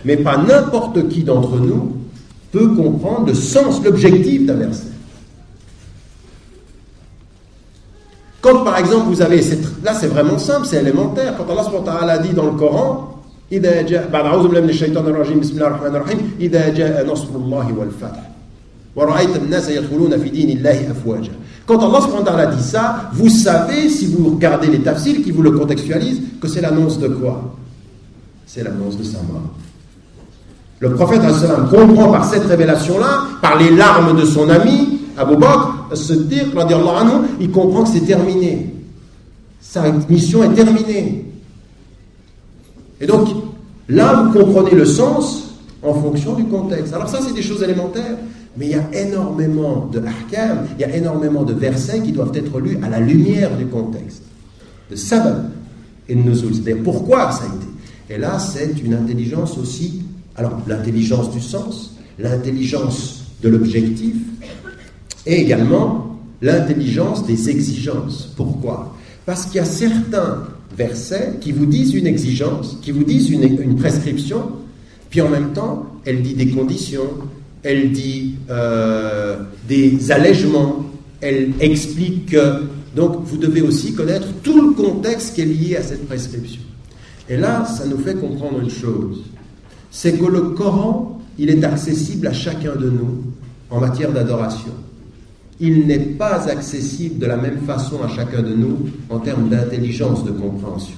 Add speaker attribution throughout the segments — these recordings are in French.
Speaker 1: Mais pas n'importe qui d'entre nous peut comprendre le sens, l'objectif d'un verset. Quand par exemple vous avez, là c'est vraiment simple, c'est élémentaire, quand Allah subhanahu wa ta'ala dit dans le Coran, إذا جاء بعد أعوذ بالله من الشيطان الرجيم بسم الله الرحمن الرحيم إذا جاء نصر الله والفتح ورأيت الناس يدخلون في دين الله أفواجا. Quand Allah subhanahu wa ta'ala dit ça, vous savez, si vous regardez les tafsirs qui vous le contextualisent, que c'est l'annonce de quoi? C'est l'annonce de sa mort. Le prophète ﷺ comprend par cette révélation-là, par les larmes de son ami Abu Bakr as-Siddiq radiyallahu anhu, il comprend que c'est terminé. Sa mission est terminée. Et donc, là, vous comprenez le sens en fonction du contexte. Alors ça, c'est des choses élémentaires, mais il y a énormément de ahkam, il y a énormément de versets qui doivent être lus à la lumière du contexte. De sabab et de nuzul, c'est-à-dire pourquoi ça a été. Et là, c'est une intelligence aussi, alors l'intelligence du sens, l'intelligence de l'objectif, et également l'intelligence des exigences. Pourquoi? Parce qu'il y a certains versets qui vous disent une exigence, qui vous disent une prescription, puis en même temps, elle dit des conditions, elle dit des allègements, elle explique que... Donc, vous devez aussi connaître tout le contexte qui est lié à cette prescription. Et là, ça nous fait comprendre une chose, c'est que le Coran, il est accessible à chacun de nous en matière d'adoration. Il n'est pas accessible de la même façon à chacun de nous en termes d'intelligence, de compréhension.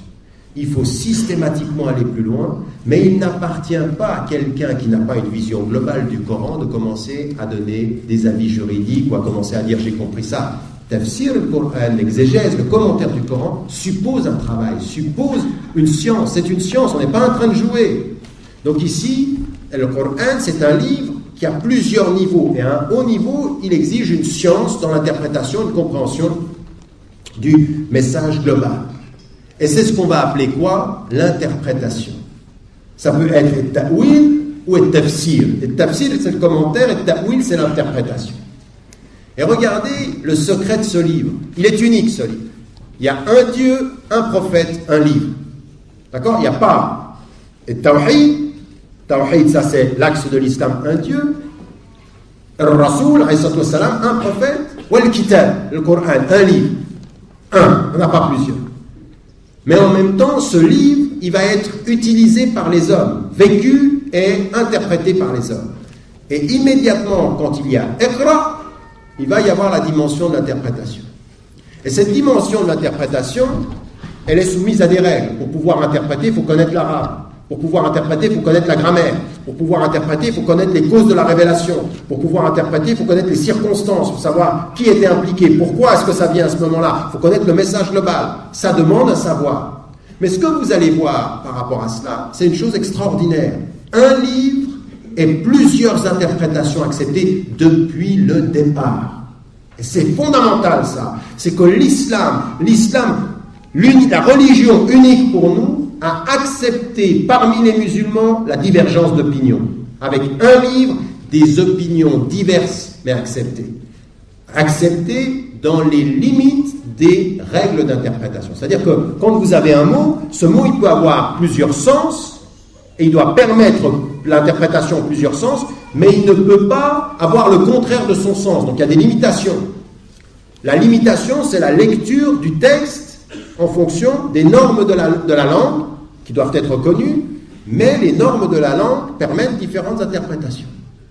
Speaker 1: Il faut systématiquement aller plus loin, mais il n'appartient pas à quelqu'un qui n'a pas une vision globale du Coran de commencer à donner des avis juridiques ou à commencer à dire j'ai compris ça. Tafsir le Coran, l'exégèse, le commentaire du Coran suppose un travail, suppose une science. C'est une science, on n'est pas en train de jouer. Donc ici, le Coran, c'est un livre qui a plusieurs niveaux. Et à un haut niveau, il exige une science dans l'interprétation, une compréhension du message global. Et c'est ce qu'on va appeler quoi? L'interprétation. Ça peut être le ta'wil ou le tafsir. Et le tafsir, c'est le commentaire, et le ta'wil, c'est l'interprétation. Et regardez le secret de ce livre. Il est unique, ce livre. Il y a un Dieu, un prophète, un livre. D'accord? Il n'y a pas le tawhid. Tawhid, ça c'est l'axe de l'islam, un Dieu. Le Rasoul, un prophète. Ou le kitab, le Coran, un livre. Un, on n'a pas plusieurs. Mais en même temps, ce livre, il va être utilisé par les hommes, vécu et interprété par les hommes. Et immédiatement, quand il y a Iqra, il va y avoir la dimension de l'interprétation. Et cette dimension de l'interprétation, elle est soumise à des règles. Pour pouvoir interpréter, il faut connaître l'arabe. Pour pouvoir interpréter, il faut connaître la grammaire. Pour pouvoir interpréter, il faut connaître les causes de la révélation. Pour pouvoir interpréter, il faut connaître les circonstances, pour savoir qui était impliqué, pourquoi est-ce que ça vient à ce moment-là. Il faut connaître le message global. Ça demande un savoir. Mais ce que vous allez voir par rapport à cela, c'est une chose extraordinaire. Un livre et plusieurs interprétations acceptées depuis le départ. Et c'est fondamental ça. C'est que l'islam, la religion unique pour nous, a accepté parmi les musulmans la divergence d'opinion. Avec un livre, des opinions diverses, mais acceptées. Acceptées dans les limites des règles d'interprétation. C'est-à-dire que quand vous avez un mot, ce mot il peut avoir plusieurs sens, et il doit permettre l'interprétation en plusieurs sens, mais il ne peut pas avoir le contraire de son sens. Donc il y a des limitations. La limitation, c'est la lecture du texte en fonction des normes de la langue, qui doivent être connues, mais les normes de la langue permettent différentes interprétations.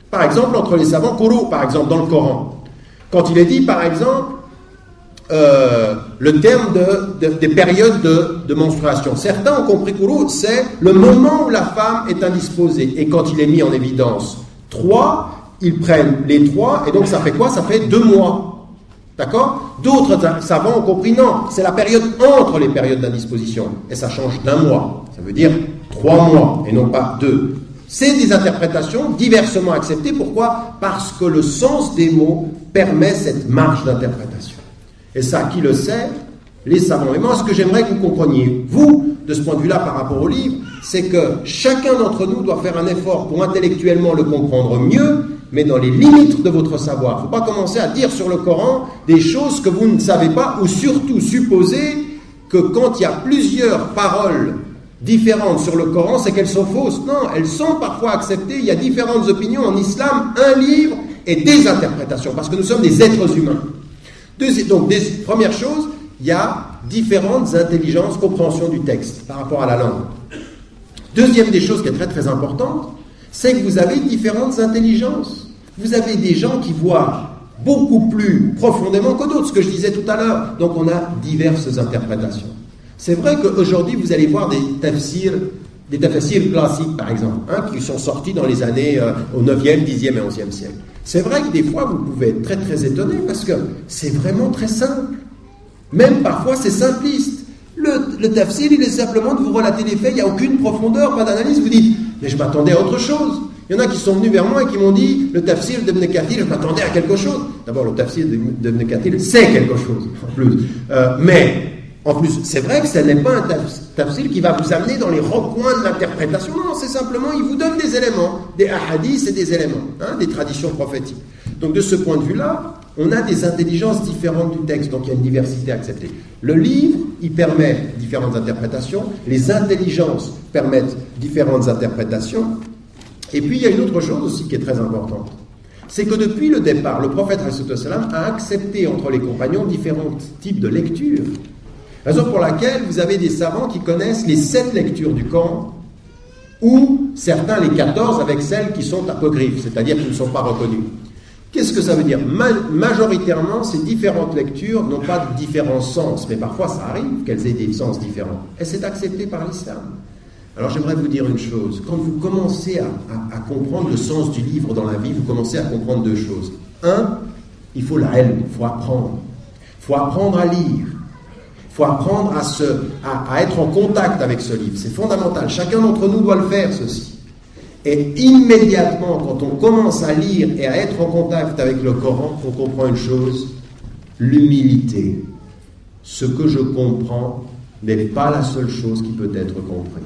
Speaker 1: Par exemple, entre les savants, Quru, par exemple, dans le Coran, quand il est dit, par exemple, le terme des périodes de menstruation. Certains ont compris Quru, c'est le moment où la femme est indisposée. Et quand il est mis en évidence 3, ils prennent les 3, et donc ça fait quoi? Ça fait 2 mois. D'accord? D'autres savants ont compris, non, c'est la période entre les périodes d'indisposition. Et ça change d'1 mois. Ça veut dire 3 mois, et non pas 2. C'est des interprétations diversement acceptées. Pourquoi? Parce que le sens des mots permet cette marge d'interprétation. Et ça, qui le sait? Les savants. Et moi, ce que j'aimerais que vous compreniez, vous, de ce point de vue-là, par rapport au livre, c'est que chacun d'entre nous doit faire un effort pour intellectuellement le comprendre mieux, mais dans les limites de votre savoir. Il ne faut pas commencer à dire sur le Coran des choses que vous ne savez pas, ou surtout supposer que quand il y a plusieurs paroles différentes sur le Coran, c'est qu'elles sont fausses. Non, elles sont parfois acceptées. Il y a différentes opinions en islam, un livre et des interprétations, parce que nous sommes des êtres humains. Première chose, il y a différentes intelligences, compréhension du texte par rapport à la langue. Deuxième des choses qui est très très importante, c'est que vous avez différentes intelligences. Vous avez des gens qui voient beaucoup plus profondément que d'autres, ce que je disais tout à l'heure. Donc on a diverses interprétations. C'est vrai qu'aujourd'hui, vous allez voir des tafsirs classiques, par exemple, qui sont sortis dans les années au 9e, 10e et 11e siècle. C'est vrai que des fois, vous pouvez être très très étonné parce que c'est vraiment très simple. Même parfois, c'est simpliste. Le tafsir, il est simplement de vous relater les faits, il n'y a aucune profondeur, pas d'analyse. Vous dites, mais je m'attendais à autre chose. Il y en a qui sont venus vers moi et qui m'ont dit, le tafsir d'Ibn Kathir, je m'attendais à quelque chose. D'abord, le tafsir d'Ibn Kathir, c'est quelque chose, en plus. Mais, en plus, c'est vrai que ce n'est pas un tafsir qui va vous amener dans les recoins de l'interprétation. Non, c'est simplement, il vous donne des éléments, des hadiths et des éléments, des traditions prophétiques. Donc, de ce point de vue-là, on a des intelligences différentes du texte, donc il y a une diversité acceptée. Le livre, il permet différentes interprétations, les intelligences permettent différentes interprétations, et puis il y a une autre chose aussi qui est très importante, c'est que depuis le départ, le prophète a accepté entre les compagnons différents types de lectures. Raison pour laquelle vous avez des savants qui connaissent les 7 lectures du Coran, ou certains les 14 avec celles qui sont apocryphes, c'est-à-dire qui ne sont pas reconnues. Qu'est-ce que ça veut dire? Majoritairement, ces différentes lectures n'ont pas de différents sens, mais parfois ça arrive qu'elles aient des sens différents. Et c'est accepté par l'islam. Alors j'aimerais vous dire une chose. Quand vous commencez à comprendre le sens du livre dans la vie, vous commencez à comprendre 2 choses. 1, il faut la ilm, il faut apprendre. Il faut apprendre à lire. Il faut apprendre à être en contact avec ce livre. C'est fondamental. Chacun d'entre nous doit le faire, ceci. Et immédiatement, quand on commence à lire et à être en contact avec le Coran, on comprend une chose, l'humilité. Ce que je comprends n'est pas la seule chose qui peut être comprise.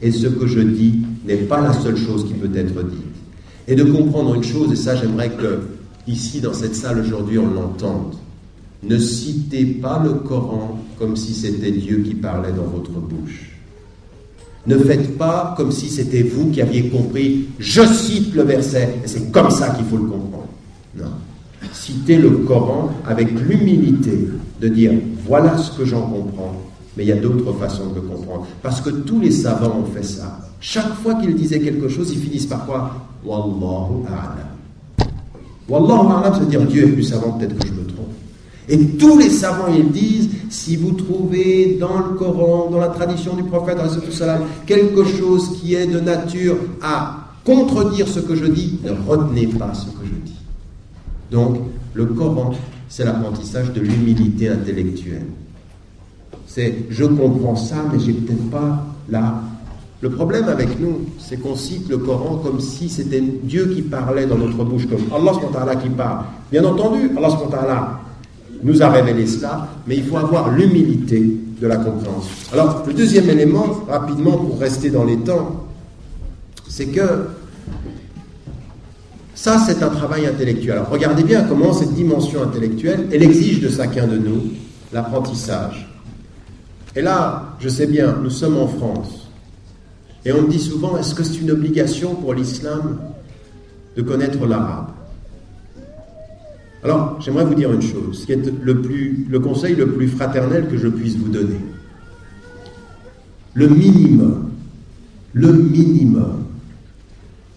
Speaker 1: Et ce que je dis n'est pas la seule chose qui peut être dite. Et de comprendre une chose, et ça j'aimerais que, ici dans cette salle aujourd'hui, on l'entende. Ne citez pas le Coran comme si c'était Dieu qui parlait dans votre bouche. Ne faites pas comme si c'était vous qui aviez compris, je cite le verset, et c'est comme ça qu'il faut le comprendre. Non. Citez le Coran avec l'humilité de dire, voilà ce que j'en comprends, mais il y a d'autres façons de comprendre. Parce que tous les savants ont fait ça. Chaque fois qu'ils disaient quelque chose, ils finissent par quoi? Wallahu a'lam. Wallahu a'lam, ça veut dire Dieu est plus savant, peut-être que je me trompe. Et tous les savants, ils disent, si vous trouvez dans le Coran, dans la tradition du prophète, quelque chose qui est de nature à contredire ce que je dis, ne retenez pas ce que je dis. Donc, le Coran, c'est l'apprentissage de l'humilité intellectuelle. C'est, je comprends ça, mais j'ai peut-être pas là. Le problème avec nous, c'est qu'on cite le Coran comme si c'était Dieu qui parlait dans notre bouche, comme Allah subhanahu wa ta'ala qui parle. Bien entendu, Allah subhanahu wa ta'ala nous a révélé cela, mais il faut avoir l'humilité de la compréhension. Alors, le deuxième élément, rapidement pour rester dans les temps, c'est que ça, c'est un travail intellectuel. Alors, regardez bien comment cette dimension intellectuelle, elle exige de chacun de nous l'apprentissage. Et là, je sais bien, nous sommes en France, et on me dit souvent, est-ce que c'est une obligation pour l'islam de connaître l'arabe? Alors, j'aimerais vous dire une chose, qui est le conseil le plus fraternel que je puisse vous donner. Le minimum,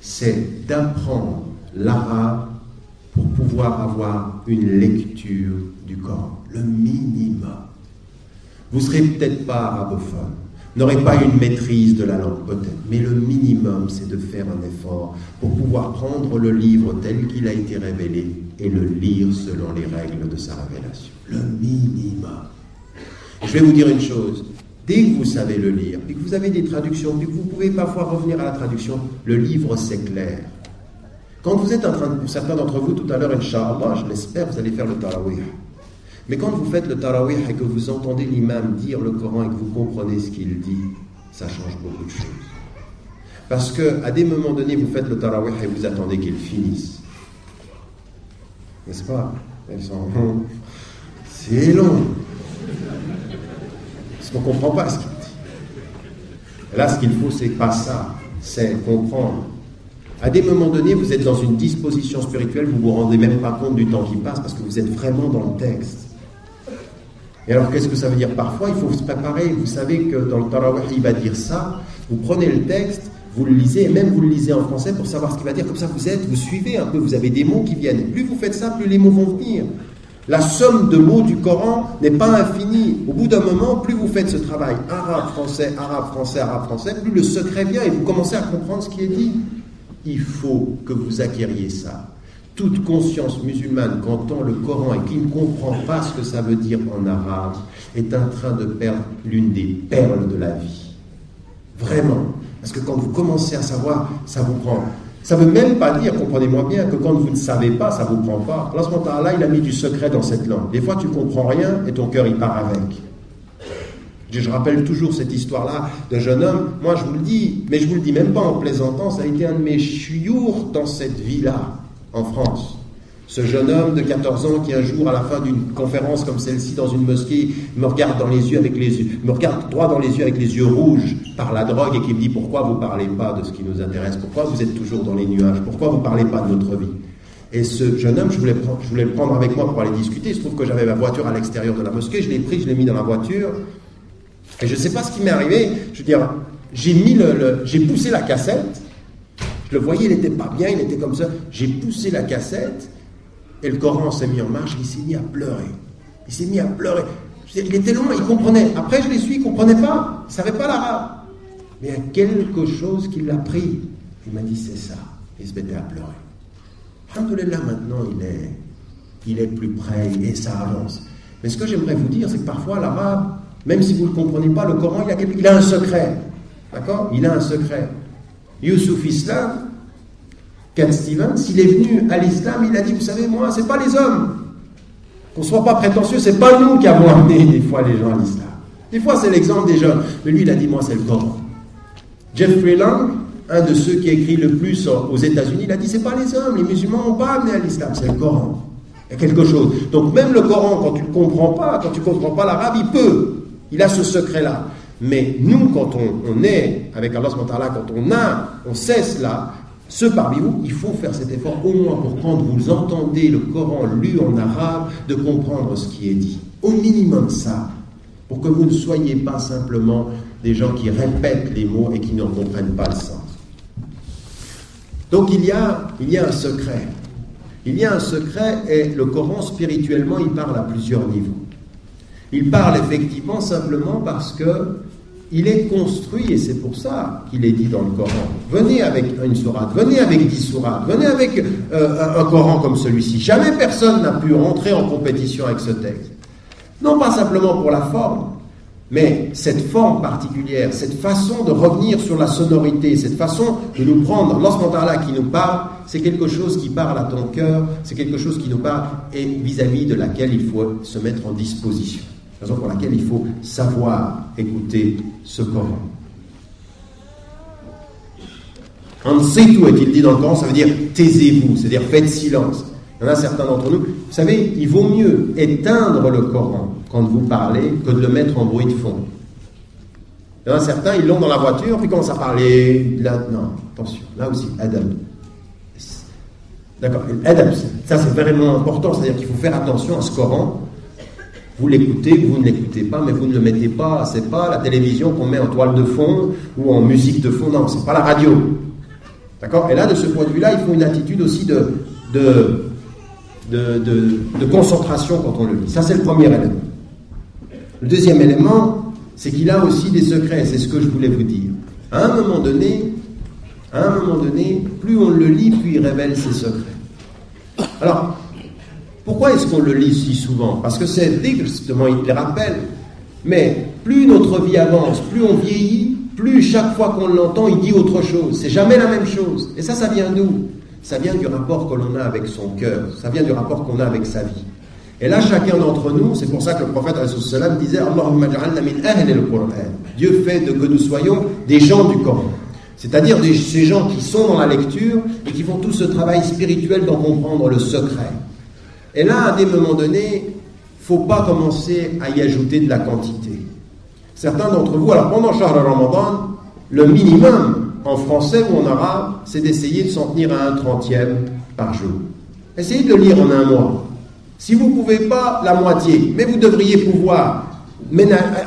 Speaker 1: c'est d'apprendre l'arabe pour pouvoir avoir une lecture du Coran. Le minimum. Vous ne serez peut-être pas arabophone, n'aurez pas une maîtrise de la langue peut-être, mais le minimum, c'est de faire un effort pour pouvoir prendre le livre tel qu'il a été révélé et le lire selon les règles de sa révélation. Le minimum. Je vais vous dire une chose, dès que vous savez le lire, puis que vous avez des traductions, puis que vous pouvez parfois revenir à la traduction, le livre c'est clair. Quand vous êtes en train, pour certains d'entre vous tout à l'heure, Inch'Allah, je l'espère, vous allez faire le tarawih. Mais quand vous faites le tarawih et que vous entendez l'imam dire le Coran et que vous comprenez ce qu'il dit, ça change beaucoup de choses. Parce qu'à des moments donnés, vous faites le tarawih et vous attendez qu'il finisse. N'est-ce pas? C'est long. Parce qu'on ne comprend pas ce qu'il dit. Et là, ce qu'il faut, c'est pas ça, c'est comprendre. À des moments donnés, vous êtes dans une disposition spirituelle, vous ne vous rendez même pas compte du temps qui passe parce que vous êtes vraiment dans le texte. Et alors, qu'est-ce que ça veut dire? Parfois, il faut se préparer. Vous savez que dans le Tarawih, il va dire ça. Vous prenez le texte, vous le lisez, et même vous le lisez en français pour savoir ce qu'il va dire. Comme ça, vous suivez un peu, vous avez des mots qui viennent. Plus vous faites ça, plus les mots vont venir. La somme de mots du Coran n'est pas infinie. Au bout d'un moment, plus vous faites ce travail arabe, français, plus le secret vient et vous commencez à comprendre ce qui est dit. Il faut que vous acquériez ça. Toute conscience musulmane qui entend le Coran et qui ne comprend pas ce que ça veut dire en arabe est en train de perdre l'une des perles de la vie. Vraiment. Parce que quand vous commencez à savoir, ça vous prend. Ça ne veut même pas dire, comprenez-moi bien, que quand vous ne savez pas, ça ne vous prend pas. Allah subhanahu wa ta'ala, il a mis du secret dans cette langue. Des fois, tu ne comprends rien et ton cœur, il part avec. Je rappelle toujours cette histoire-là d'un jeune homme. Moi, je vous le dis, mais je ne vous le dis même pas en plaisantant, ça a été un de mes chiours dans cette vie-là, en France. Ce jeune homme de 14 ans qui, un jour, à la fin d'une conférence comme celle-ci, dans une mosquée, me regarde droit dans les yeux avec les yeux rouges par la drogue et qui me dit « Pourquoi vous ne parlez pas de ce qui nous intéresse? Pourquoi vous êtes toujours dans les nuages? Pourquoi vous ne parlez pas de notre vie ?» Et ce jeune homme, je voulais le prendre avec moi pour aller discuter. Il se trouve que j'avais ma voiture à l'extérieur de la mosquée. Je l'ai pris, je l'ai mis dans la voiture. Et je ne sais pas ce qui m'est arrivé. Je veux dire, j'ai poussé la cassette. Je le voyais, il n'était pas bien, il était comme ça. J'ai poussé la cassette et le Coran s'est mis en marche. Il s'est mis à pleurer. Il était loin, il comprenait. Après, je l'ai su, il ne comprenait pas. Il ne savait pas l'arabe. Mais il y a quelque chose qui l'a pris. Il m'a dit, c'est ça. Il se mettait à pleurer. Alhamdoulilah, maintenant, il est plus près et ça avance. Mais ce que j'aimerais vous dire, c'est que parfois, l'arabe, même si vous ne le comprenez pas, le Coran, il a un secret. D'accord? Il a un secret. Youssouf Islam, Cat Stevens, s'il est venu à l'islam, il a dit, vous savez, moi, c'est pas les hommes. Qu'on ne soit pas prétentieux, c'est pas nous qui avons amené des fois les gens à l'islam. Des fois, c'est l'exemple des jeunes. Mais lui, il a dit, moi, c'est le Coran. Jeffrey Lang, un de ceux qui écrit le plus aux États-Unis, il a dit, c'est pas les hommes, les musulmans n'ont pas amené à l'islam, c'est le Coran. Il y a quelque chose. Donc, même le Coran, quand tu ne comprends pas l'arabe, il a ce secret-là. Mais nous, quand on est avec Allah subhanahu wa ta'ala, quand on sait cela, ceux parmi vous, il faut faire cet effort au moins pour quand vous entendez le Coran lu en arabe, de comprendre ce qui est dit. Au minimum ça, pour que vous ne soyez pas simplement des gens qui répètent les mots et qui n'en comprennent pas le sens. Donc il y a un secret. Il y a un secret et le Coran spirituellement, il parle à plusieurs niveaux. Il parle effectivement simplement parce que il est construit, et c'est pour ça qu'il est dit dans le Coran. Venez avec une sourate, venez avec 10 sourates, venez avec un Coran comme celui-ci. Jamais personne n'a pu rentrer en compétition avec ce texte. Non pas simplement pour la forme, mais cette forme particulière, cette façon de revenir sur la sonorité, cette façon de nous prendre, lorsqu'on qui nous parle, c'est quelque chose qui parle à ton cœur, c'est quelque chose qui nous parle et vis-à-vis de laquelle il faut se mettre en disposition. Raison pour laquelle il faut savoir écouter ce Coran. Ansitu est-il dit dans le Coran, ça veut dire taisez-vous, c'est-à-dire faites silence. Il y en a certains d'entre nous, vous savez, il vaut mieux éteindre le Coran quand vous parlez que de le mettre en bruit de fond. Il y en a certains, ils l'ont dans la voiture, puis commencent à parler. Là, non, attention, là aussi, adab. D'accord, adab, ça c'est vraiment important, c'est-à-dire qu'il faut faire attention à ce Coran. Vous l'écoutez, vous ne l'écoutez pas, mais vous ne le mettez pas, c'est pas la télévision qu'on met en toile de fond ou en musique de fond, non, c'est pas la radio. D'accord? Et là, de ce point de vue-là, il faut une attitude aussi de concentration quand on le lit. Ça, c'est le premier élément. Le deuxième élément, c'est qu'il a aussi des secrets, c'est ce que je voulais vous dire. À un moment donné, plus on le lit, plus il révèle ses secrets. Alors, pourquoi est-ce qu'on le lit si souvent? Parce que c'est dhikr, justement, il le rappelle. Mais plus notre vie avance, plus on vieillit, plus chaque fois qu'on l'entend, il dit autre chose. C'est jamais la même chose. Et ça vient d'où? Ça vient du rapport que l'on a avec son cœur. Ça vient du rapport qu'on a avec sa vie. Et là, chacun d'entre nous, c'est pour ça que le prophète disait Allahumma ja'alna min ahli al-Qur'an. Dieu fait que nous soyons des gens du Coran. C'est-à-dire ces gens qui sont dans la lecture et qui font tout ce travail spirituel d'en comprendre le secret. Et là, à des moments donnés, il ne faut pas commencer à y ajouter de la quantité. Certains d'entre vous, alors pendant Shahr Ramadan, le minimum en français ou en arabe, c'est d'essayer de s'en tenir à 1/30 par jour. Essayez de le lire en un mois. Si vous ne pouvez pas, la moitié, mais vous devriez pouvoir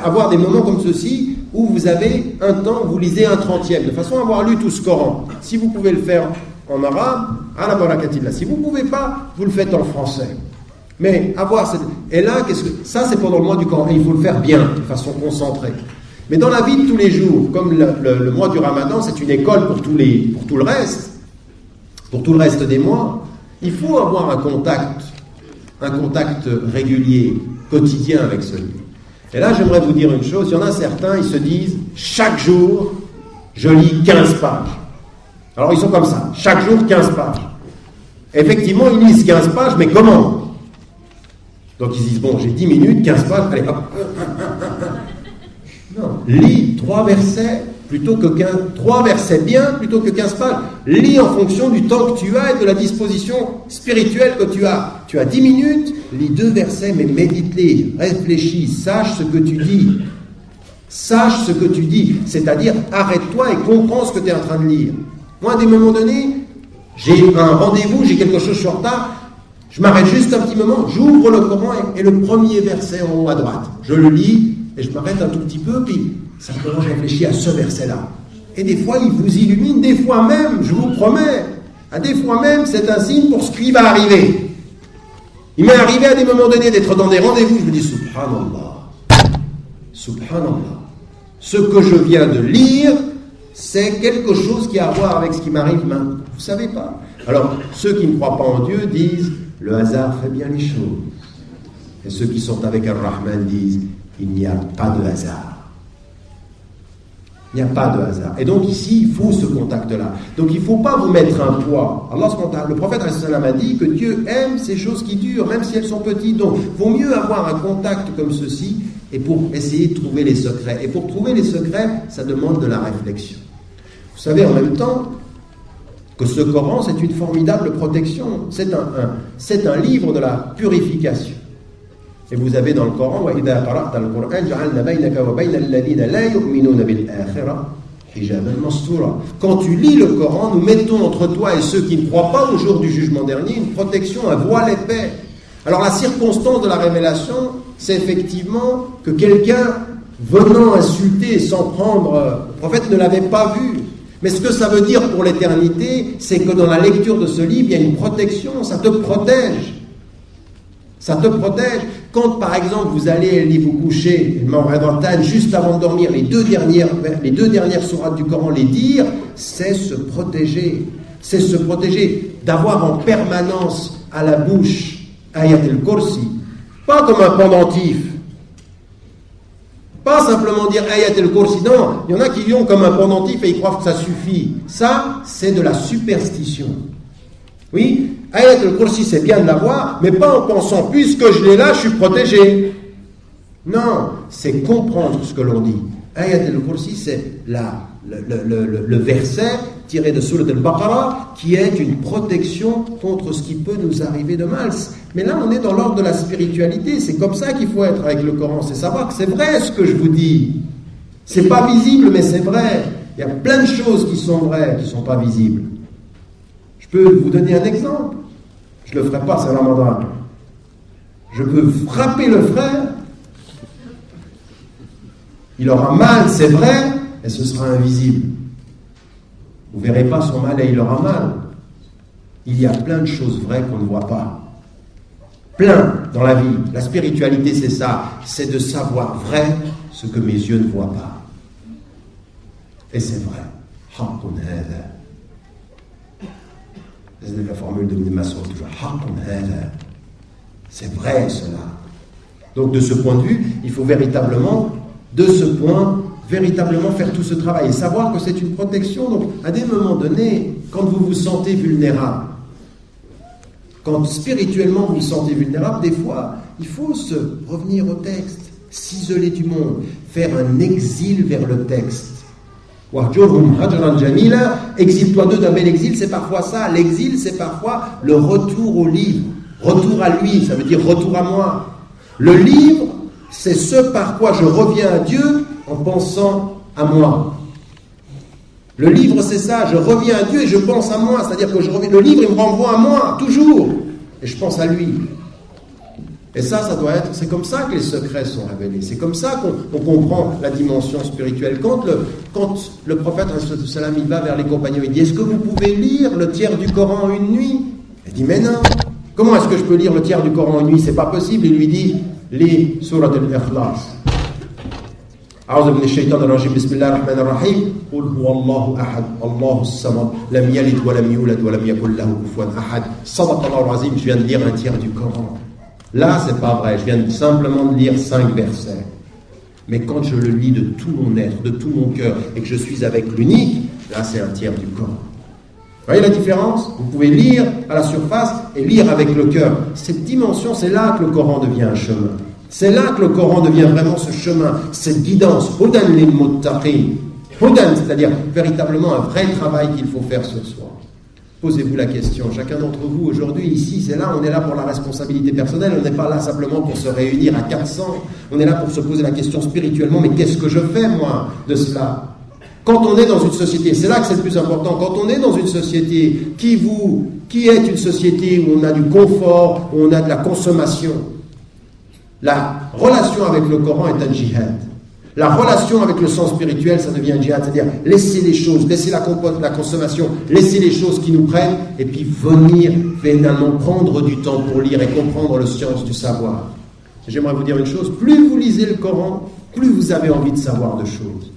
Speaker 1: avoir des moments comme ceci où vous avez un temps, vous lisez 1/30, de façon à avoir lu tout ce Coran. Si vous pouvez le faire en arabe, ala barakatillah. Si vous ne pouvez pas, vous le faites en français. Mais avoir cette... Et là, ça c'est pendant le mois du Coran, et il faut le faire bien, de façon concentrée. Mais dans la vie de tous les jours, comme le mois du Ramadan, c'est une école pour tout le reste des mois, il faut avoir un contact régulier, quotidien avec ce livre. Et là, j'aimerais vous dire une chose, il y en a certains, ils se disent, chaque jour, je lis 15 pages. Alors ils sont comme ça, chaque jour 15 pages. Effectivement, ils lisent 15 pages, mais comment? Donc ils disent, bon, j'ai 10 minutes, 15 pages, allez, hop. Non, lis 3 versets plutôt que 15, 3 versets bien plutôt que 15 pages. Lis en fonction du temps que tu as et de la disposition spirituelle que tu as. Tu as 10 minutes, lis 2 versets, mais médite-les, réfléchis, sache ce que tu dis. Sache ce que tu dis, c'est-à-dire arrête-toi et comprends ce que tu es en train de lire. Moi, à des moments donnés, j'ai un rendez-vous, j'ai quelque chose, je suis en retard, je m'arrête juste un petit moment, j'ouvre le Coran et le premier verset en haut à droite, je le lis et je m'arrête un tout petit peu, puis simplement je réfléchis à ce verset-là. Et des fois, il vous illumine, des fois même, je vous promets, à des fois même, c'est un signe pour ce qui va arriver. Il m'est arrivé à des moments donnés d'être dans des rendez-vous, je me dis, subhanallah, subhanallah, ce que je viens de lire, c'est quelque chose qui a à voir avec ce qui m'arrive maintenant. Vous ne savez pas. Alors, ceux qui ne croient pas en Dieu disent, le hasard fait bien les choses. Et ceux qui sont avec Ar-Rahman disent, il n'y a pas de hasard. Il n'y a pas de hasard. Et donc ici, il faut ce contact-là. Donc il ne faut pas vous mettre un poids. Le prophète a dit que Dieu aime ces choses qui durent, même si elles sont petites. Donc il vaut mieux avoir un contact comme ceci et pour essayer de trouver les secrets. Et pour trouver les secrets, ça demande de la réflexion. Vous savez en même temps que ce Coran, c'est une formidable protection. C'est un livre de la purification. Et vous avez dans le Coran, وَإِذَا قَرَأْتَ الْقُرْآنَ جَعَلْنَا بَيْنَكَ وَبَيْنَ الَّذِينَ لَا يُؤْمِنُونَ بِالْآخِرَةِ حِجَابًا مَسْتُورًا. Quand tu lis le Coran, nous mettons entre toi et ceux qui ne croient pas au jour du jugement dernier une protection, un voile épais. Alors la circonstance de la révélation, c'est effectivement que quelqu'un venant insulter et s'en prendre, le prophète ne l'avait pas vu. Mais ce que ça veut dire pour l'éternité, c'est que dans la lecture de ce livre, il y a une protection, ça te protège. Ça te protège. Quand, par exemple, vous allez vous coucher, juste avant de dormir, les deux dernières sourates du Coran, les dire, c'est se protéger. C'est se protéger, d'avoir en permanence à la bouche Ayat al-Kursi, pas comme un pendentif. Pas simplement dire Ayat al-Kursi, non, il y en a qui l'ont comme un pendentif et ils croient que ça suffit. Ça, c'est de la superstition. Oui, Ayat al-Kursi, c'est bien de l'avoir, mais pas en pensant, puisque je l'ai là, je suis protégé. Non, c'est comprendre ce que l'on dit. Ayat al-Kursi, c'est le verset tiré de Surat al-Baqarah, qui est une protection contre ce qui peut nous arriver de mal. Mais là, on est dans l'ordre de la spiritualité. C'est comme ça qu'il faut être avec le Coran. C'est savoir que c'est vrai ce que je vous dis. C'est pas visible, mais c'est vrai. Il y a plein de choses qui sont vraies, qui sont pas visibles. Je peux vous donner un exemple. Je ne le ferai pas, c'est Ramadan. Je peux frapper le frère. Il aura mal, c'est vrai, et ce sera invisible. Vous ne verrez pas son mal et il aura mal. Il y a plein de choses vraies qu'on ne voit pas. Plein dans la vie. La spiritualité, c'est ça. C'est de savoir vrai ce que mes yeux ne voient pas. Et c'est vrai. C'est la formule de Ibn Mas'ud toujours. C'est vrai cela. Donc de ce point de vue, il faut véritablement faire tout ce travail et savoir que c'est une protection. Donc à des moments donnés, quand vous vous sentez vulnérable, quand spirituellement vous vous sentez vulnérable, des fois, il faut se revenir au texte, s'isoler du monde, faire un exil vers le texte. Exile-toi d'eux d'un bel exil, c'est parfois ça. L'exil, c'est parfois le retour au livre, retour à lui, ça veut dire retour à moi. Le livre, c'est ce par quoi je reviens à Dieu en pensant à moi. Le livre, c'est ça, je reviens à Dieu et je pense à moi. C'est-à-dire que le livre, il me renvoie à moi, toujours. Et je pense à lui. Et ça doit être... C'est comme ça que les secrets sont révélés. C'est comme ça qu'on comprend la dimension spirituelle. Quand le prophète, il va vers les compagnons, il dit, est-ce que vous pouvez lire le tiers du Coran une nuit? Il dit, mais non. Comment est-ce que je peux lire le tiers du Coran une nuit? C'est pas possible. Il lui dit, lis Surat al-Ikhlas. أعوذ من الشيطان الرجيم بسم الله الرحمن الرحيم قل هو الله أحد الله الصمد لم يلد ولم يولد ولم يكن له كفوا أحد صدق الله العظيم. Je viens de lire un tiers du Coran. Là, c'est pas vrai. Je viens simplement de lire 5 versets. Mais quand je le lis de tout mon être, de tout mon cœur, et que je suis avec l'unique, là, c'est un tiers du Coran. Vous voyez la différence? Vous pouvez lire à la surface et lire avec le cœur. Cette dimension, c'est là que le Coran devient un chemin. C'est là que le Coran devient vraiment ce chemin, cette guidance. Hudan lil muttaqin. Hudan, c'est-à-dire véritablement un vrai travail qu'il faut faire sur soi. Posez-vous la question. Chacun d'entre vous, aujourd'hui, ici, c'est là, on est là pour la responsabilité personnelle. On n'est pas là simplement pour se réunir à 400. On est là pour se poser la question spirituellement. Mais qu'est-ce que je fais, moi, de cela? Quand on est dans une société, c'est là que c'est le plus important, quand on est dans une société qui est une société où on a du confort, où on a de la consommation, la relation avec le Coran est un djihad. La relation avec le sens spirituel, ça devient un djihad, c'est-à-dire laisser les choses, laisser la consommation, laisser les choses qui nous prennent, et puis venir finalement prendre du temps pour lire et comprendre le science du savoir. J'aimerais vous dire une chose, plus vous lisez le Coran, plus vous avez envie de savoir de choses.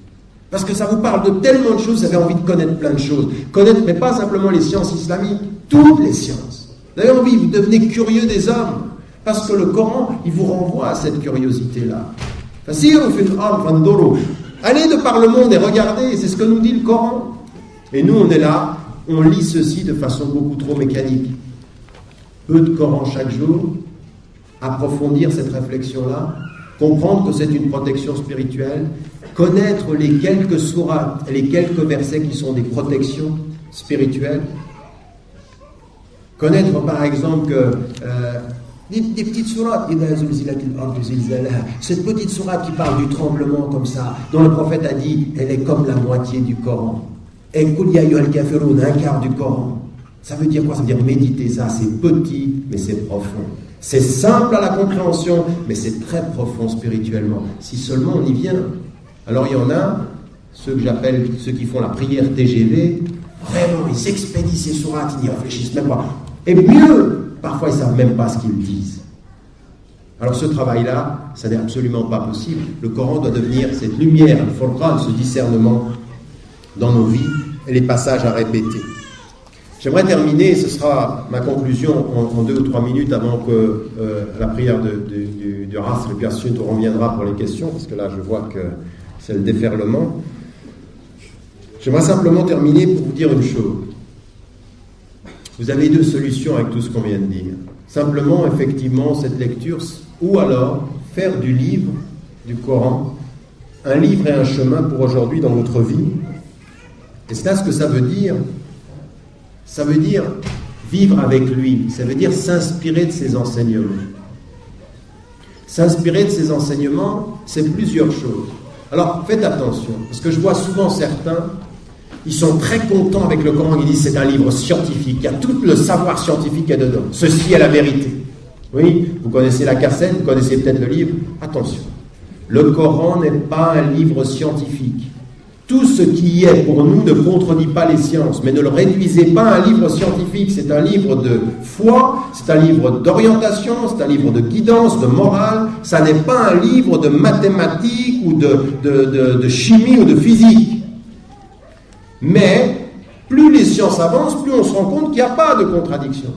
Speaker 1: Parce que ça vous parle de tellement de choses, vous avez envie de connaître plein de choses. Connaître, mais pas simplement les sciences islamiques, toutes les sciences. Vous avez envie, vous devenez curieux des hommes. Parce que le Coran, il vous renvoie à cette curiosité-là. Allez de par le monde et regardez, c'est ce que nous dit le Coran. Et nous, on est là, on lit ceci de façon beaucoup trop mécanique. Peu de Coran chaque jour, approfondir cette réflexion-là, comprendre que c'est une protection spirituelle, connaître les quelques sourates, les quelques versets qui sont des protections spirituelles, connaître par exemple que des petites sourates, cette petite sourate qui parle du tremblement comme ça, dont le prophète a dit, elle est comme la moitié du Coran. Et un quart du Coran. Ça veut dire quoi? Ça veut dire méditer ça, c'est petit, mais c'est profond. C'est simple à la compréhension, mais c'est très profond spirituellement. Si seulement on y vient. Alors il y en a, ceux que j'appelle, ceux qui font la prière TGV, vraiment, ils s'expédient ces sourates, ils n'y réfléchissent même pas. Et mieux, parfois ils ne savent même pas ce qu'ils disent. Alors ce travail-là, ça n'est absolument pas possible. Le Coran doit devenir cette lumière, le Furqan, ce discernement dans nos vies et les passages à répéter. J'aimerais terminer, ce sera ma conclusion en 2 ou 3 minutes avant que la prière du Ras, et puis ensuite on reviendra pour les questions, parce que là je vois que c'est le déferlement. J'aimerais simplement terminer pour vous dire une chose. Vous avez 2 solutions avec tout ce qu'on vient de dire. Simplement, effectivement, cette lecture, ou alors faire du livre, du Coran, un livre et un chemin pour aujourd'hui dans votre vie. Et c'est là ce que ça veut dire. Ça veut dire vivre avec lui. Ça veut dire s'inspirer de ses enseignements. S'inspirer de ses enseignements, c'est plusieurs choses. Alors, faites attention, parce que je vois souvent certains, ils sont très contents avec le Coran, ils disent c'est un livre scientifique, il y a tout le savoir scientifique dedans. Ceci est la vérité. Oui, vous connaissez la cassette, vous connaissez peut-être le livre. Attention, le Coran n'est pas un livre scientifique. Tout ce qui est pour nous ne contredit pas les sciences, mais ne le réduisez pas à un livre scientifique. C'est un livre de foi, c'est un livre d'orientation, c'est un livre de guidance, de morale. Ça n'est pas un livre de mathématiques ou de chimie ou de physique. Mais plus les sciences avancent, plus on se rend compte qu'il n'y a pas de contradiction.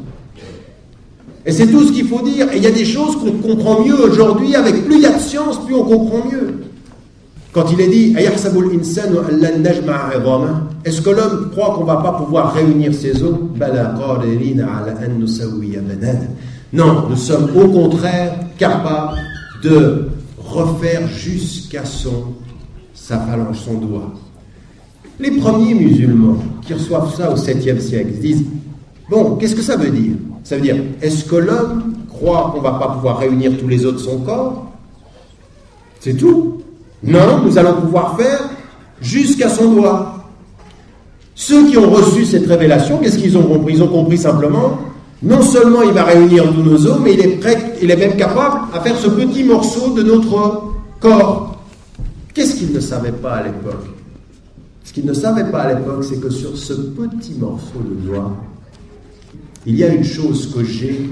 Speaker 1: Et c'est tout ce qu'il faut dire. Et il y a des choses qu'on comprend mieux aujourd'hui. Avec plus il y a de science, plus on comprend mieux. Quand il est dit est-ce que l'homme croit qu'on ne va pas pouvoir réunir ses os? Non, nous sommes au contraire capables de refaire jusqu'à sa phalange, son doigt. Les premiers musulmans qui reçoivent ça au 7e siècle disent bon, qu'est-ce que ça veut dire? Ça veut dire, est-ce que l'homme croit qu'on ne va pas pouvoir réunir tous les os de son corps? C'est tout. Non, nous allons pouvoir faire jusqu'à son doigt. Ceux qui ont reçu cette révélation, qu'est-ce qu'ils ont compris? Ils ont compris simplement, non seulement il va réunir tous nos os, mais il est même capable à faire ce petit morceau de notre corps. Qu'est-ce qu'ils ne savaient pas à l'époque? Ce qu'ils ne savaient pas à l'époque, c'est que sur ce petit morceau de doigt, il y a une chose que j'ai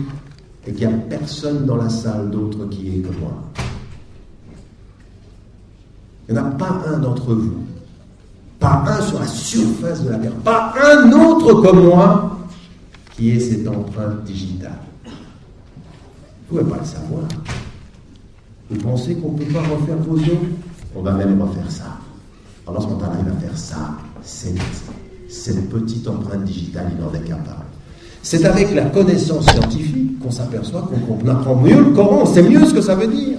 Speaker 1: et qu'il n'y a personne dans la salle d'autre qui est que moi. Il n'y en a pas un d'entre vous, pas un sur la surface de la terre, pas un autre comme moi qui ait cette empreinte digitale. Vous ne pouvez pas le savoir. Vous pensez qu'on ne peut pas refaire vos os? On va même refaire ça. Alors, ce moment-là, il va faire ça. Cette petite empreinte digitale, il en est capable. C'est avec la connaissance scientifique qu'on s'aperçoit qu'on apprend mieux le Coran, on sait mieux ce que ça veut dire.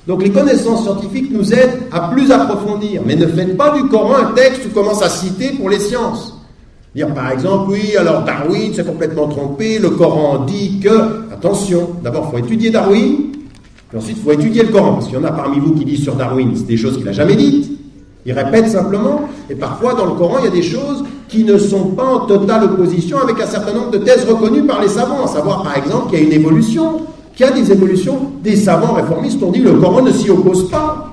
Speaker 1: Donc les connaissances scientifiques nous aident à plus approfondir. Mais ne faites pas du Coran un texte où on commence à citer pour les sciences. Dire par exemple, oui, alors Darwin s'est complètement trompé, le Coran dit que... Attention, d'abord il faut étudier Darwin, puis ensuite il faut étudier le Coran, parce qu'il y en a parmi vous qui disent sur Darwin, c'est des choses qu'il n'a jamais dites. Il répète simplement, et parfois dans le Coran il y a des choses qui ne sont pas en totale opposition avec un certain nombre de thèses reconnues par les savants, à savoir par exemple qu'il y a une évolution, qu'il y a des évolutions. Des savants réformistes ont dit le Coran ne s'y oppose pas.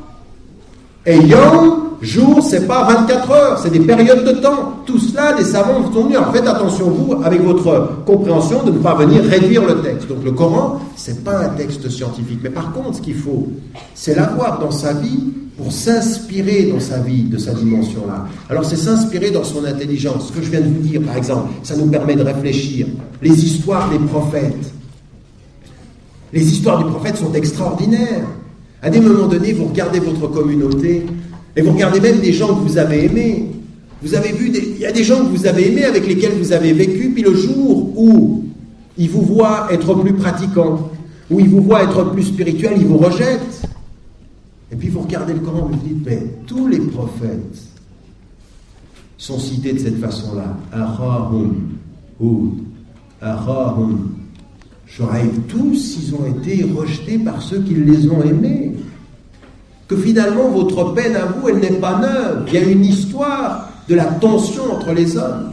Speaker 1: Et yom, jour, c'est pas 24 heures, c'est des périodes de temps. Tout cela, des savants ont dit, alors faites attention vous, avec votre compréhension, de ne pas venir réduire le texte. Donc le Coran, c'est pas un texte scientifique. Mais par contre, ce qu'il faut, c'est l'avoir dans sa vie pour s'inspirer dans sa vie de sa dimension-là. Alors c'est s'inspirer dans son intelligence. Ce que je viens de vous dire, par exemple, ça nous permet de réfléchir. Les histoires des prophètes. Les histoires des prophètes sont extraordinaires. À des moments donnés, vous regardez votre communauté et vous regardez même des gens que vous avez aimés. Vous avez vu, il y a des gens que vous avez aimés, avec lesquels vous avez vécu, puis le jour où ils vous voient être plus pratiquants, où ils vous voient être plus spirituels, ils vous rejettent. Et puis vous regardez le Coran, vous vous dites, mais tous les prophètes sont cités de cette façon-là. Akhahum, Hud, Akhahum, Shu'aib, tous ils ont été rejetés par ceux qui les ont aimés. Que finalement votre peine à vous, elle n'est pas neuve. Il y a une histoire de la tension entre les hommes.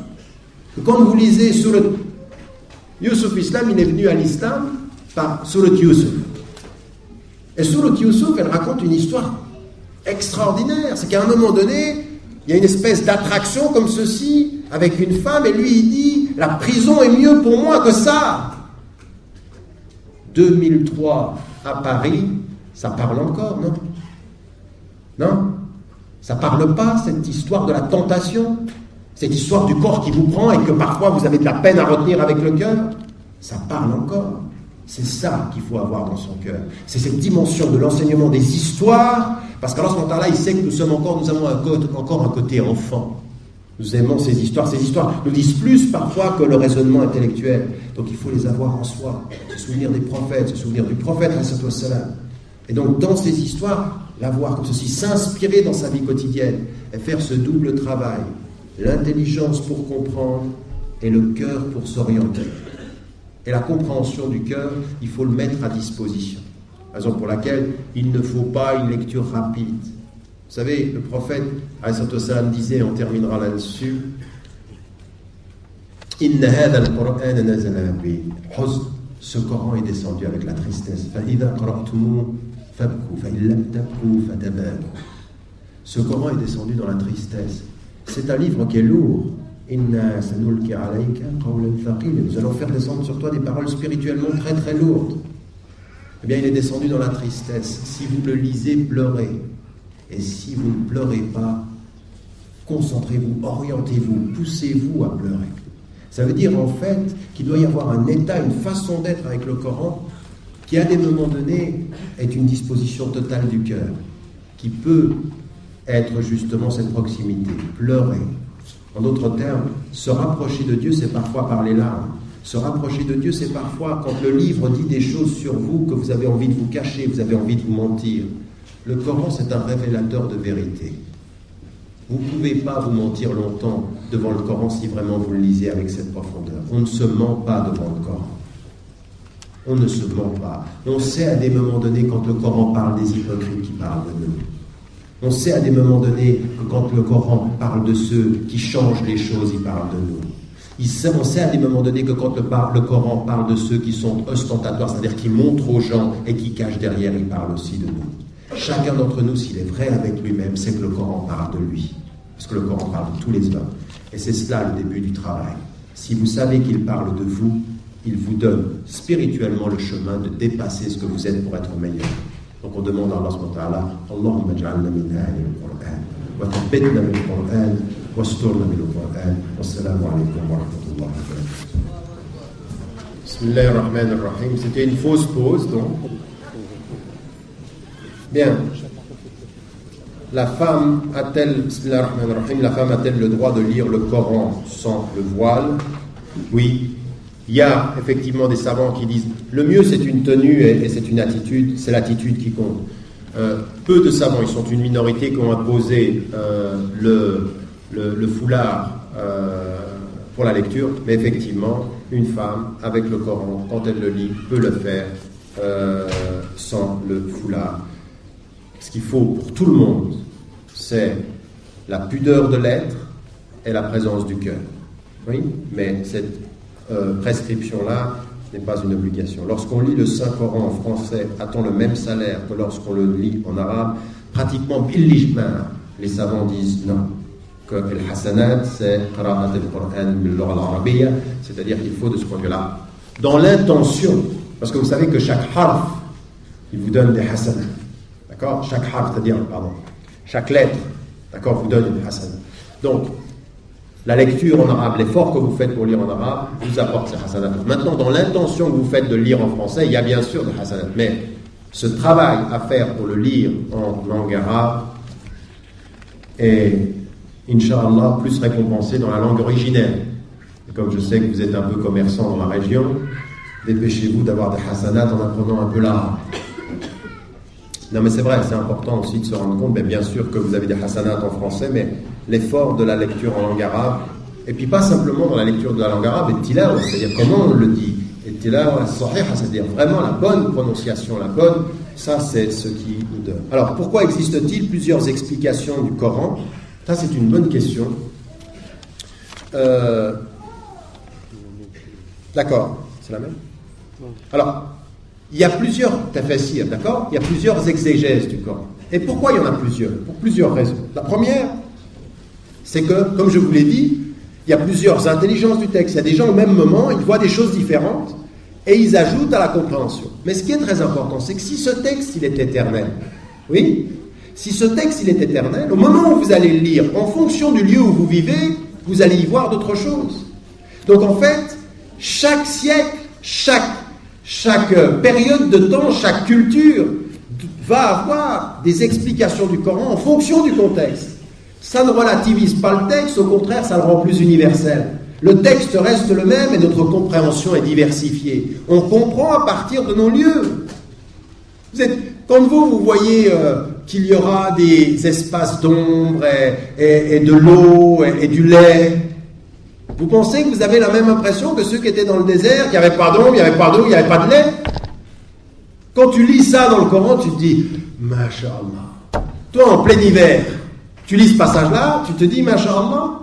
Speaker 1: Que quand vous lisez sur le Yusuf Islam, il est venu à l'islam par Surat Yusuf. Et Surat Yusuf, elle raconte une histoire extraordinaire. C'est qu'à un moment donné, il y a une espèce d'attraction comme ceci avec une femme, et lui il dit, la prison est mieux pour moi que ça. 2003 à Paris, ça parle encore, non? Non? Ça parle pas, cette histoire de la tentation, cette histoire du corps qui vous prend et que parfois vous avez de la peine à retenir avec le cœur. Ça parle encore. C'est ça qu'il faut avoir dans son cœur. C'est cette dimension de l'enseignement des histoires, parce qu'à ce moment-là, il sait que nous avons encore un côté enfant. Nous aimons ces histoires. Ces histoires nous disent plus parfois que le raisonnement intellectuel. Donc il faut les avoir en soi. Se souvenir des prophètes, se souvenir du prophète, et donc dans ces histoires, l'avoir comme ceci, s'inspirer dans sa vie quotidienne et faire ce double travail. L'intelligence pour comprendre et le cœur pour s'orienter. Et la compréhension du cœur, il faut le mettre à disposition. Raison pour laquelle il ne faut pas une lecture rapide. Vous savez, le prophète disait, on terminera là-dessus, Inna hadha al-Qur'an nazala bi huzn. Ce Coran est descendu avec la tristesse. Fa idha qara'tumuhu fabku fa in lam tabku fatabaku. Ce Coran est descendu dans la tristesse. C'est un livre qui est lourd. Inna sanulki alayka qawlan thaqila. Nous allons faire descendre sur toi des paroles spirituellement très très lourdes. Eh bien, il est descendu dans la tristesse. Si vous le lisez, pleurez. Et si vous ne pleurez pas, concentrez-vous, orientez-vous, poussez-vous à pleurer. Ça veut dire en fait qu'il doit y avoir un état, une façon d'être avec le Coran qui à des moments donnés est une disposition totale du cœur, qui peut être justement cette proximité, pleurer. En d'autres termes, se rapprocher de Dieu, c'est parfois par les larmes. Se rapprocher de Dieu, c'est parfois quand le livre dit des choses sur vous que vous avez envie de vous cacher, vous avez envie de vous mentir. Le Coran, c'est un révélateur de vérité. Vous ne pouvez pas vous mentir longtemps devant le Coran si vraiment vous le lisez avec cette profondeur. On ne se ment pas devant le Coran. On ne se ment pas. On sait à des moments donnés quand le Coran parle des hypocrites qui parlent de nous. On sait à des moments donnés que quand le Coran parle de ceux qui changent les choses, il parle de nous. On sait à des moments donnés que quand le Coran parle de ceux qui sont ostentatoires, c'est-à-dire qui montrent aux gens et qui cachent derrière, il parle aussi de nous. Chacun d'entre nous, s'il est vrai avec lui-même, c'est que le Coran parle de lui. Parce que le Coran parle de tous les hommes. Et c'est cela le début du travail. Si vous savez qu'il parle de vous, il vous donne spirituellement le chemin de dépasser ce que vous êtes pour être meilleur. Donc on demande à Allah subhanahu wa ta'ala, Allahumma ja'alna min ahli al-Qur'an, wa thabbitna bil Qur'an, wa asturna bil Qur'an. Wassalamu alaykum wa rahmatullahi wa barakatuh. Bismillahir Rahmanir Rahim. C'était une fausse pause, donc. Bien. La femme a-t-elle, Bismillahir Rahmanir Rahim, la femme a-t-elle le droit de lire le Coran sans le voile? Oui. Il y a effectivement des savants qui disent le mieux c'est une tenue et c'est une attitude, c'est l'attitude qui compte. Peu de savants, ils sont une minorité qui ont imposé le foulard pour la lecture, mais effectivement, une femme avec le Coran, quand elle le lit, peut le faire sans le foulard. Ce qu'il faut pour tout le monde, c'est la pudeur de l'être et la présence du cœur. Oui, mais cette prescription-là n'est pas une obligation. Lorsqu'on lit le Saint-Coran en français, a-t-on le même salaire que lorsqu'on le lit en arabe? Pratiquement bil-ijma', les savants disent non. Que le hasanat, c'est qira'at al-Qur'an bil-lugha al-arabiyya, c'est-à-dire qu'il faut de ce point de vue-là, dans l'intention, parce que vous savez que chaque harf, il vous donne des hasanat. D'accord? Chaque harf, c'est-à-dire, chaque lettre, d'accord, vous donne une hasanat. Donc, la lecture en arabe, l'effort que vous faites pour lire en arabe, vous apporte ces hasanat. Maintenant, dans l'intention que vous faites de lire en français, il y a bien sûr des hasanat, mais ce travail à faire pour le lire en langue arabe est, Inch'Allah, plus récompensé dans la langue originelle. Et comme je sais que vous êtes un peu commerçant dans la région, dépêchez-vous d'avoir des hasanat en apprenant un peu l'arabe. Non mais c'est vrai, c'est important aussi de se rendre compte, mais bien sûr que vous avez des hasanat en français, mais l'effort de la lecture en langue arabe, et puis pas simplement dans la lecture de la langue arabe, et tilawa, c'est-à-dire comment on le dit, et tilawa sahih, c'est-à-dire vraiment la bonne prononciation, la bonne, ça c'est ce qui nous donne. Alors pourquoi existe-t-il plusieurs explications du Coran? Ça c'est une bonne question. D'accord, c'est la même? Alors, il y a plusieurs tafassirs, d'accord? Il y a plusieurs exégèses du Coran. Et pourquoi il y en a plusieurs? Pour plusieurs raisons. La première, c'est que, comme je vous l'ai dit, il y a plusieurs intelligences du texte. Il y a des gens au même moment, ils voient des choses différentes et ils ajoutent à la compréhension. Mais ce qui est très important, c'est que si ce texte, il est éternel, oui, si ce texte, il est éternel, au moment où vous allez le lire, en fonction du lieu où vous vivez, vous allez y voir d'autres choses. Donc en fait, chaque siècle, chaque période de temps, chaque culture va avoir des explications du Coran en fonction du contexte. Ça ne relativise pas le texte, au contraire, ça le rend plus universel. Le texte reste le même et notre compréhension est diversifiée. On comprend à partir de nos lieux. Quand vous voyez qu'il y aura des espaces d'ombre et de l'eau et du lait, vous pensez que vous avez la même impression que ceux qui étaient dans le désert, qu'il n'y avait pas d'ombre, il n'y avait pas d'eau, il n'y avait pas de lait? Quand tu lis ça dans le Coran, tu te dis, Masha'Allah. Toi, en plein hiver, tu lis ce passage-là, tu te dis, Masha'Allah.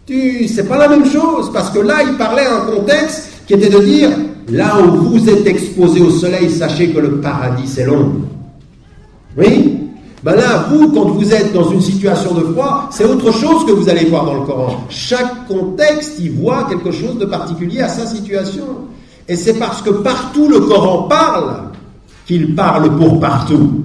Speaker 1: C'est pas la même chose, parce que là, il parlait un contexte qui était de dire, là où vous êtes exposé au soleil, sachez que le paradis, c'est l'ombre. Oui? Ben là, vous, quand vous êtes dans une situation de froid, c'est autre chose que vous allez voir dans le Coran. Chaque contexte, il voit quelque chose de particulier à sa situation. Et c'est parce que partout le Coran parle qu'il parle pour partout.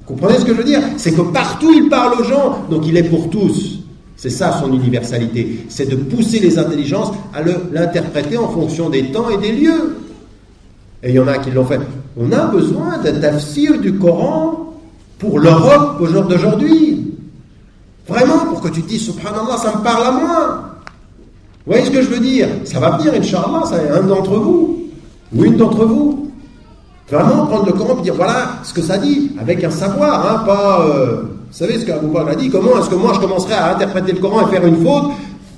Speaker 1: Vous comprenez ce que je veux dire? C'est que partout il parle aux gens, donc il est pour tous. C'est ça son universalité. C'est de pousser les intelligences à l'interpréter en fonction des temps et des lieux. Et il y en a qui l'ont fait. On a besoin d'un tafsir du Coran pour l'Europe d'aujourd'hui. Vraiment, pour que tu te dises, subhanallah, ça me parle à moi. Vous voyez ce que je veux dire? Ça va venir, Inch'Allah, c'est un d'entre vous, ou une d'entre vous. Vraiment prendre le Coran et dire, voilà ce que ça dit, avec un savoir, pas... vous savez ce qu'Abou Bakr a dit, comment est-ce que moi je commencerai à interpréter le Coran et faire une faute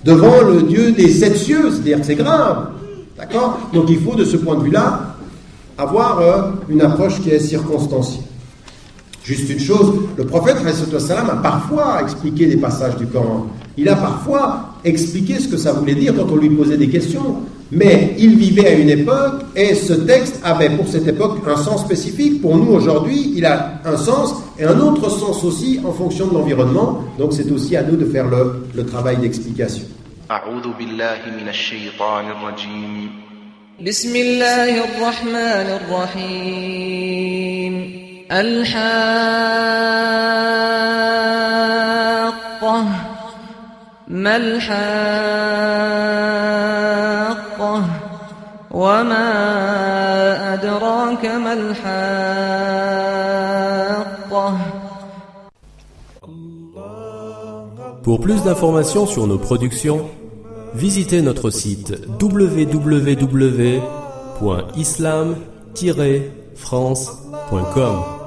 Speaker 1: devant le Dieu des 7 cieux? C'est-à-dire que c'est grave. D'accord? Donc il faut, de ce point de vue-là, avoir une approche qui est circonstanciée. Juste une chose, le prophète a parfois expliqué des passages du Coran. Il a parfois expliqué ce que ça voulait dire quand on lui posait des questions. Mais il vivait à une époque et ce texte avait pour cette époque un sens spécifique. Pour nous aujourd'hui, il a un sens et un autre sens aussi en fonction de l'environnement. Donc c'est aussi à nous de faire le travail d'explication.
Speaker 2: أعوذ بالله من الشيطان الرجيم
Speaker 3: بسم الله الرحمن الرحيم الحاقة ما الحاقة وما أدراك ما الحاقة.
Speaker 4: Pour plus d'informations sur nos productions, visitez notre site www.islam-france.com.